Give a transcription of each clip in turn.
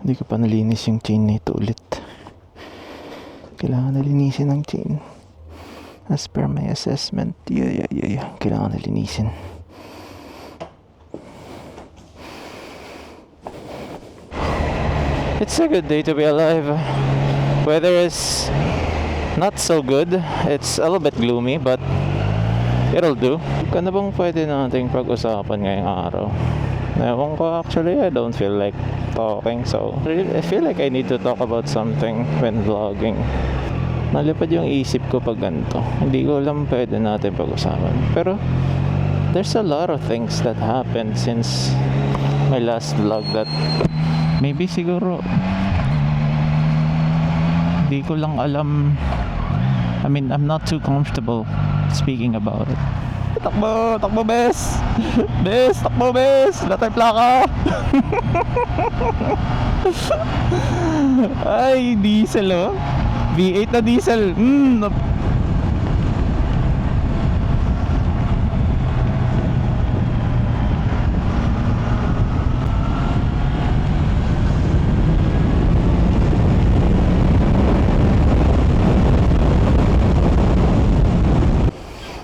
Hindi ko pa nalinis yung chain nito ulit. Kailangan nalinisin ang chain. As per my assessment, kailangan nalinisin. It's a good day to be alive. Weather is not so good. It's a little bit gloomy, but it'll do. Ano bang pwede nating pag-usapan ngayong araw? Ewan ko, actually, I don't feel like talking, so I feel like I need to talk about something when vlogging. Nalipad yung isip ko pag ganito. Hindi ko alam pwede natin pag-usapan. Pero there's a lot of things that happened since my last vlog that maybe siguro hindi ko lang alam. I mean, I'm not too comfortable speaking about it. Takbo! Takbo, bes! Bes! Takbo, bes! Wala tayong plaka! Ay, diesel oh! V8 na diesel!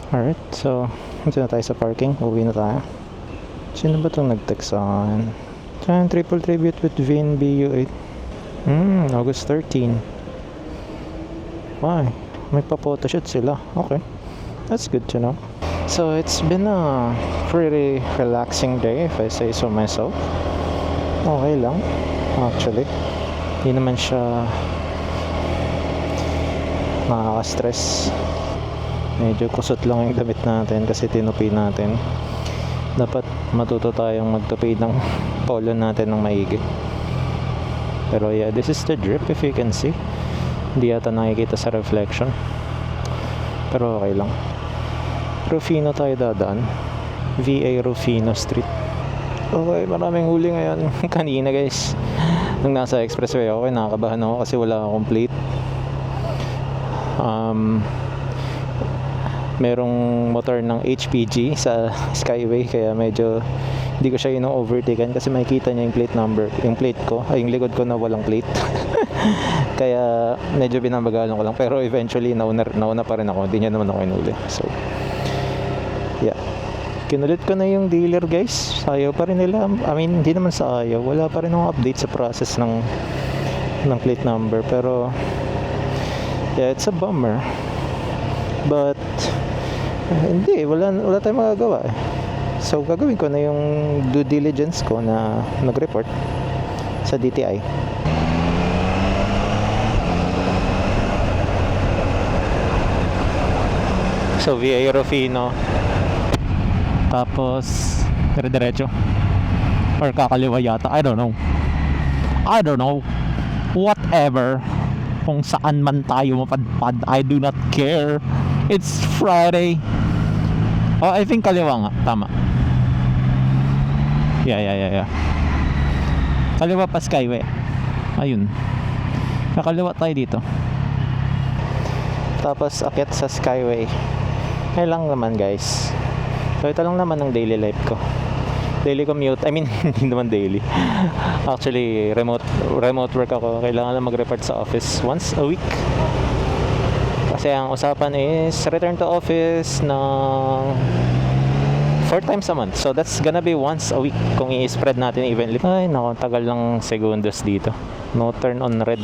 Alright, so dito na tayo sa parking. Uwi na tayo. Sino ba itong nag-text sa akin? Giant triple tribute with VNB U8. August 13. Why? May pa-photoshoot sila. Okay. That's good to know. So it's been a pretty relaxing day, if I say so myself. Okay lang, actually. Hindi naman siya nakaka-stress. Medyo kusot lang yung damit natin kasi tinupi natin. Dapat matuto tayong magtupi ng polo natin ng maigi. Pero yeah, this is the drip if you can see. Hindi yata nakikita sa reflection. Pero okay lang. Rufino tayo dadaan. VA Rufino Street. Okay, maraming huli ngayon. Kanina guys, nung nasa expressway ako, nakakabahan ako kasi wala akong plate. Merong motor ng HPG sa Skyway, kaya medyo hindi ko siya overtaken kasi makikita niya yung plate number, yung plate ko, ay yung likod ko na walang plate. Kaya medyo binabagalan ko lang, pero eventually nauna pa rin ako, hindi niya naman ako inuli. So yeah, kinulit ko na yung dealer guys. Ayaw pa rin nila, I mean hindi naman sa ayaw, wala pa rin akong update sa process ng plate number, pero yeah, it's a bummer. But hindi, wala tayong magagawa eh. So gagawin ko na yung due diligence ko na nag-report sa DTI. So VA Rufino, tapos dire-diretso or kakaliwa yata, I don't know, whatever, kung saan man tayo mapadpad, I do not care. It's Friday. Oh, I think kaliwa nga, tama. Yeah. Kaliwa pa Skyway. Ayun. Kakaliwa tayo dito. Tapos akyat sa Skyway. Kaya lang naman guys. So ito lang naman ang daily life ko. Daily commute. I mean, hindi naman daily. Actually, remote work ako. Kailangan lang mag-report sa office once a week. Kasi ang usapan is return to office ng 4 times a month. So that's gonna be once a week kung i-spread natin evenly. Ay nako, tagal lang segundos dito. No turn on red,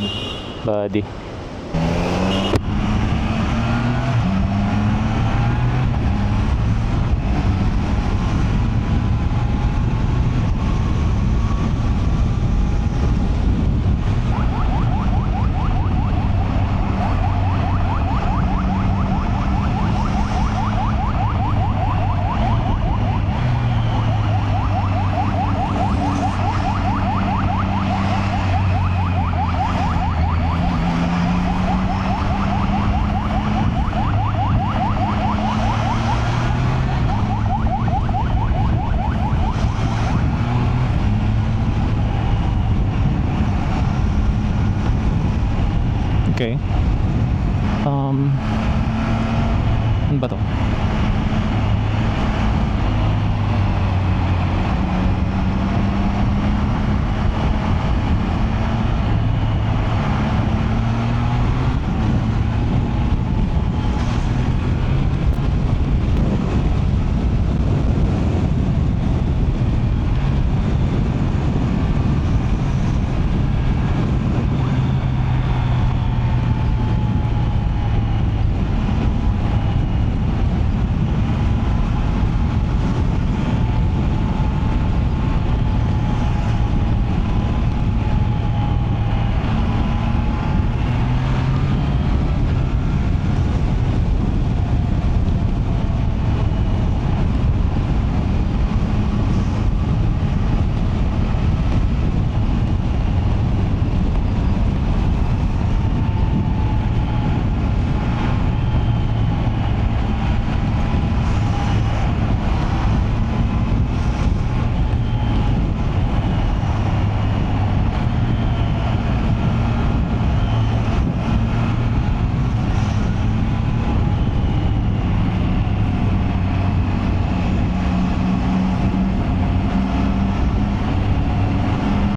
buddy. Okay. Ano ba to?